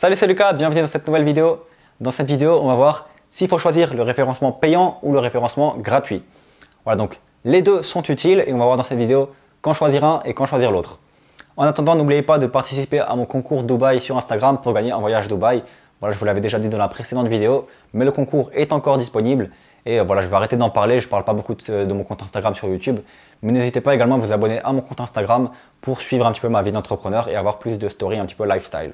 Salut, c'est Lucas, bienvenue dans cette nouvelle vidéo. Dans cette vidéo, on va voir s'il faut choisir le référencement payant ou le référencement gratuit. Voilà, donc les deux sont utiles et on va voir dans cette vidéo quand choisir un et quand choisir l'autre. En attendant, n'oubliez pas de participer à mon concours Dubaï sur Instagram pour gagner un voyage Dubaï. Voilà, je vous l'avais déjà dit dans la précédente vidéo, mais le concours est encore disponible. Et voilà, je vais arrêter d'en parler, je ne parle pas beaucoup de mon compte Instagram sur YouTube. Mais n'hésitez pas également à vous abonner à mon compte Instagram pour suivre un petit peu ma vie d'entrepreneur et avoir plus de stories un petit peu lifestyle.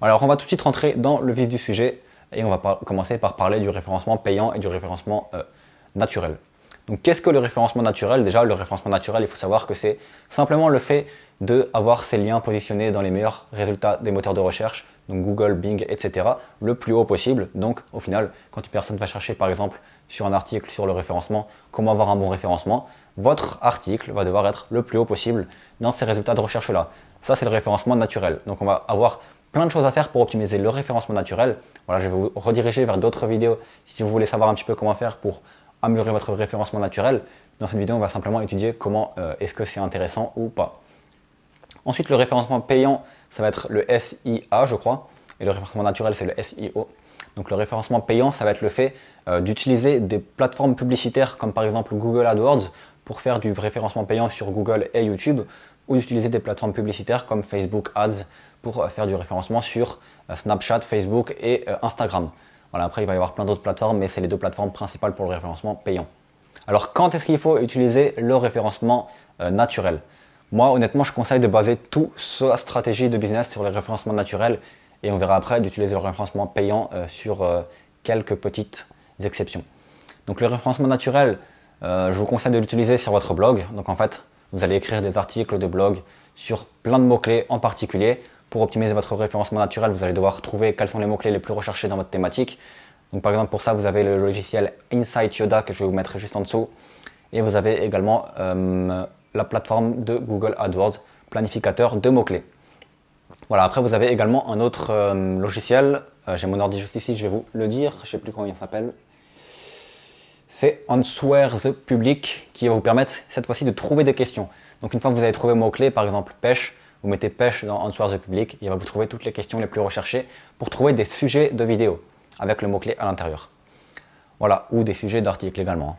Alors on va tout de suite rentrer dans le vif du sujet et on va commencer par parler du référencement payant et du référencement naturel. Donc qu'est-ce que le référencement naturel? Déjà, le référencement naturel, il faut savoir que c'est simplement le fait d'avoir ces liens positionnés dans les meilleurs résultats des moteurs de recherche, donc Google, Bing, etc., le plus haut possible. Donc au final, quand une personne va chercher par exemple sur un article sur le référencement, comment avoir un bon référencement, votre article va devoir être le plus haut possible dans ces résultats de recherche-là. Ça, c'est le référencement naturel. Donc on va avoir plein de choses à faire pour optimiser le référencement naturel. Voilà, je vais vous rediriger vers d'autres vidéos si vous voulez savoir un petit peu comment faire pour améliorer votre référencement naturel. Dans cette vidéo, on va simplement étudier comment est-ce que c'est intéressant ou pas. Ensuite, le référencement payant, ça va être le SIA, je crois, et le référencement naturel, c'est le SIO. Donc le référencement payant, ça va être le fait d'utiliser des plateformes publicitaires comme par exemple Google AdWords pour faire du référencement payant sur Google et YouTube, ou d'utiliser des plateformes publicitaires comme Facebook Ads pour faire du référencement sur Snapchat, Facebook et Instagram. Voilà, après, il va y avoir plein d'autres plateformes, mais c'est les deux plateformes principales pour le référencement payant. Alors, quand est-ce qu'il faut utiliser le référencement naturel? Moi, honnêtement, je conseille de baser toute sa stratégie de business sur le référencement naturel et on verra après d'utiliser le référencement payant sur quelques petites exceptions. Donc, le référencement naturel, je vous conseille de l'utiliser sur votre blog. Donc, en fait, vous allez écrire des articles de blog sur plein de mots-clés en particulier. Pour optimiser votre référencement naturel, vous allez devoir trouver quels sont les mots-clés les plus recherchés dans votre thématique. Donc par exemple, pour ça, vous avez le logiciel Insight Yoda que je vais vous mettre juste en dessous. Et vous avez également la plateforme de Google AdWords, planificateur de mots-clés. Voilà, après vous avez également un autre logiciel. J'ai mon ordi juste ici, je vais vous le dire. Je ne sais plus comment il s'appelle. C'est Answer the Public qui va vous permettre cette fois-ci de trouver des questions. Donc une fois que vous avez trouvé mot-clé, par exemple pêche, vous mettez pêche dans Answer the Public, il va vous trouver toutes les questions les plus recherchées pour trouver des sujets de vidéos avec le mot-clé à l'intérieur. Voilà, ou des sujets d'articles également.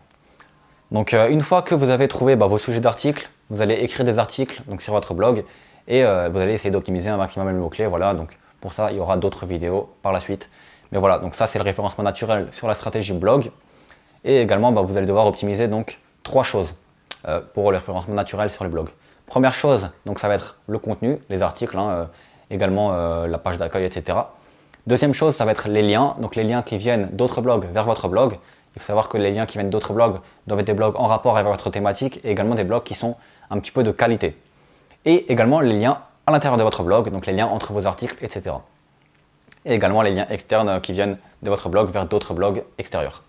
Donc une fois que vous avez trouvé vos sujets d'articles, vous allez écrire des articles donc, sur votre blog et vous allez essayer d'optimiser un maximum les mots-clés. Voilà, donc pour ça, il y aura d'autres vidéos par la suite. Mais voilà, donc ça c'est le référencement naturel sur la stratégie blog. Et également, vous allez devoir optimiser donc 3 choses pour le référencement naturel sur le blog. Première chose, donc ça va être le contenu, les articles, également la page d'accueil, etc. Deuxième chose, ça va être les liens, donc les liens qui viennent d'autres blogs vers votre blog. Il faut savoir que les liens qui viennent d'autres blogs doivent être des blogs en rapport avec votre thématique et également des blogs qui sont un petit peu de qualité. Et également les liens à l'intérieur de votre blog, donc les liens entre vos articles, etc. Et également les liens externes qui viennent de votre blog vers d'autres blogs extérieurs.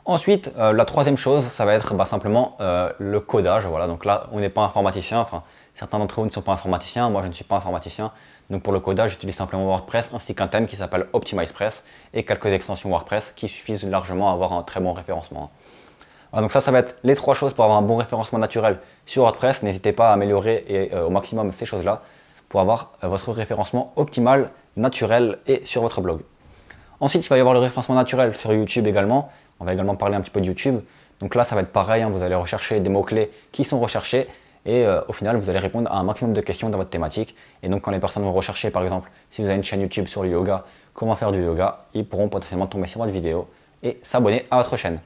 Ensuite, la troisième chose, ça va être simplement le codage. Voilà, donc là, on n'est pas informaticien. Enfin, certains d'entre vous ne sont pas informaticiens. Moi, je ne suis pas informaticien. Donc pour le codage, j'utilise simplement WordPress ainsi qu'un thème qui s'appelle OptimizePress et quelques extensions WordPress qui suffisent largement à avoir un très bon référencement. Alors, donc ça va être les 3 choses pour avoir un bon référencement naturel sur WordPress. N'hésitez pas à améliorer au maximum ces choses-là pour avoir votre référencement optimal, naturel et sur votre blog. Ensuite, il va y avoir le référencement naturel sur YouTube également. On va également parler un petit peu de YouTube. Donc là, ça va être pareil, vous allez rechercher des mots-clés qui sont recherchés et au final, vous allez répondre à un maximum de questions dans votre thématique. Et donc, quand les personnes vont rechercher, par exemple, si vous avez une chaîne YouTube sur le yoga, comment faire du yoga, ils pourront potentiellement tomber sur votre vidéo et s'abonner à votre chaîne.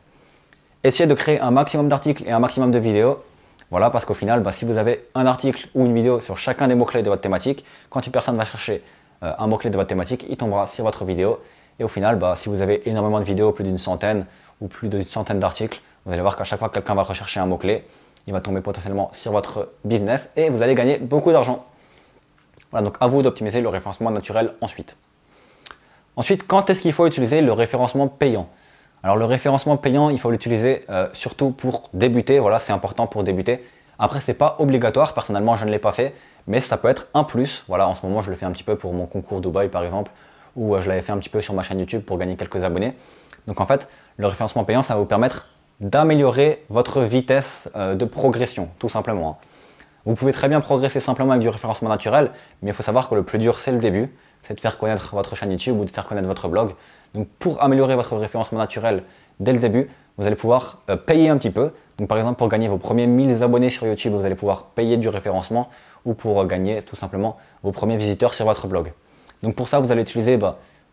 Essayez de créer un maximum d'articles et un maximum de vidéos. Voilà, parce qu'au final, si vous avez un article ou une vidéo sur chacun des mots-clés de votre thématique, quand une personne va chercher un mot-clé de votre thématique, il tombera sur votre vidéo. Et au final, si vous avez énormément de vidéos, plus d'une centaine ou plus d'une centaine d'articles, vous allez voir qu'à chaque fois que quelqu'un va rechercher un mot-clé, il va tomber potentiellement sur votre business et vous allez gagner beaucoup d'argent. Voilà, donc à vous d'optimiser le référencement naturel ensuite. Ensuite, quand est-ce qu'il faut utiliser le référencement payant? Alors le référencement payant, il faut l'utiliser surtout pour débuter. Voilà, c'est important pour débuter. Après, ce n'est pas obligatoire. Personnellement, je ne l'ai pas fait, mais ça peut être un plus. Voilà, en ce moment, je le fais un petit peu pour mon concours Dubaï, par exemple, ou je l'avais fait un petit peu sur ma chaîne YouTube pour gagner quelques abonnés. Donc en fait, le référencement payant, ça va vous permettre d'améliorer votre vitesse de progression, tout simplement. Vous pouvez très bien progresser simplement avec du référencement naturel, mais il faut savoir que le plus dur, c'est le début. c'est de faire connaître votre chaîne YouTube ou de faire connaître votre blog. Donc pour améliorer votre référencement naturel dès le début, vous allez pouvoir payer un petit peu. Donc par exemple, pour gagner vos premiers 1000 abonnés sur YouTube, vous allez pouvoir payer du référencement ou pour gagner tout simplement vos premiers visiteurs sur votre blog. Donc pour ça, vous allez utiliser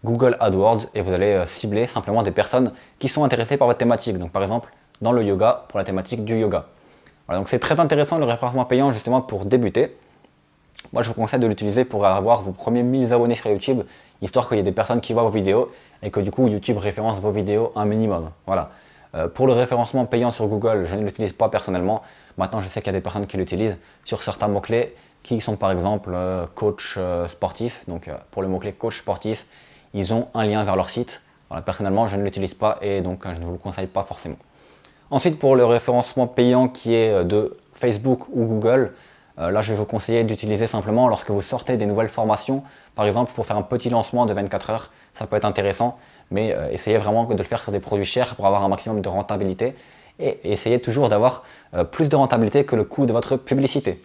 Google AdWords et vous allez cibler simplement des personnes qui sont intéressées par votre thématique. Donc par exemple, dans le yoga, pour la thématique du yoga. Voilà, donc c'est très intéressant le référencement payant justement pour débuter. Moi, je vous conseille de l'utiliser pour avoir vos premiers 1000 abonnés sur YouTube, histoire qu'il y ait des personnes qui voient vos vidéos et que du coup, YouTube référence vos vidéos un minimum. Voilà. Pour le référencement payant sur Google, je ne l'utilise pas personnellement. Maintenant, je sais qu'il y a des personnes qui l'utilisent sur certains mots-clés qui sont par exemple coach sportif. Donc pour le mot-clé coach sportif, ils ont un lien vers leur site. Voilà, personnellement, je ne l'utilise pas et donc je ne vous le conseille pas forcément. Ensuite, pour le référencement payant qui est de Facebook ou Google, là, je vais vous conseiller d'utiliser simplement lorsque vous sortez des nouvelles formations. Par exemple, pour faire un petit lancement de 24 heures, ça peut être intéressant, mais essayez vraiment de le faire sur des produits chers pour avoir un maximum de rentabilité et essayez toujours d'avoir plus de rentabilité que le coût de votre publicité.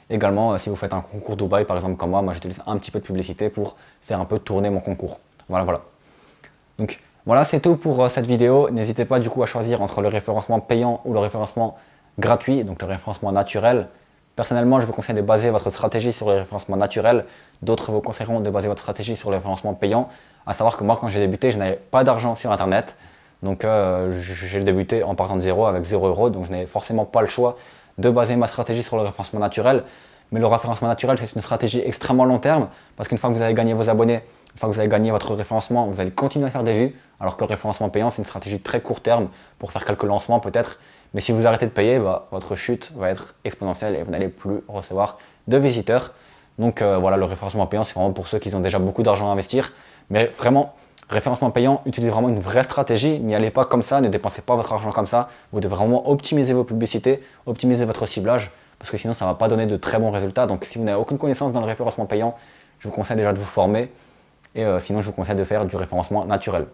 Également, si vous faites un concours Dubaï, par exemple, comme moi j'utilise un petit peu de publicité pour faire un peu tourner mon concours. Voilà. Donc, voilà, c'est tout pour cette vidéo. N'hésitez pas du coup à choisir entre le référencement payant ou le référencement gratuit, donc le référencement naturel. Personnellement, je vous conseille de baser votre stratégie sur le référencement naturel. D'autres vous conseilleront de baser votre stratégie sur le référencement payant. À savoir que moi, quand j'ai débuté, je n'avais pas d'argent sur Internet. Donc, j'ai débuté en partant de zéro avec 0 €. Donc, je n'avais forcément pas le choix de baser ma stratégie sur le référencement naturel. Mais le référencement naturel, c'est une stratégie extrêmement long terme parce qu'une fois que vous avez gagné vos abonnés, une fois que vous avez gagné votre référencement, vous allez continuer à faire des vues. Alors que le référencement payant, c'est une stratégie très court terme pour faire quelques lancements peut-être. Mais si vous arrêtez de payer, votre chute va être exponentielle et vous n'allez plus recevoir de visiteurs. Donc voilà, le référencement payant, c'est vraiment pour ceux qui ont déjà beaucoup d'argent à investir. Mais vraiment, référencement payant, utilisez vraiment une vraie stratégie. N'y allez pas comme ça, ne dépensez pas votre argent comme ça. Vous devez vraiment optimiser vos publicités, optimiser votre ciblage, parce que sinon, ça ne va pas donner de très bons résultats. Donc si vous n'avez aucune connaissance dans le référencement payant, je vous conseille déjà de vous former. Et sinon, je vous conseille de faire du référencement naturel.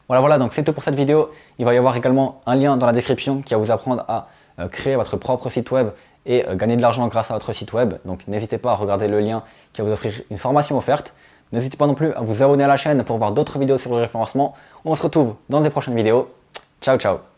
Voilà, donc c'est tout pour cette vidéo. Il va y avoir également un lien dans la description qui va vous apprendre à créer votre propre site web et gagner de l'argent grâce à votre site web. Donc n'hésitez pas à regarder le lien qui va vous offrir une formation offerte. N'hésitez pas non plus à vous abonner à la chaîne pour voir d'autres vidéos sur le référencement. On se retrouve dans des prochaines vidéos. Ciao, ciao!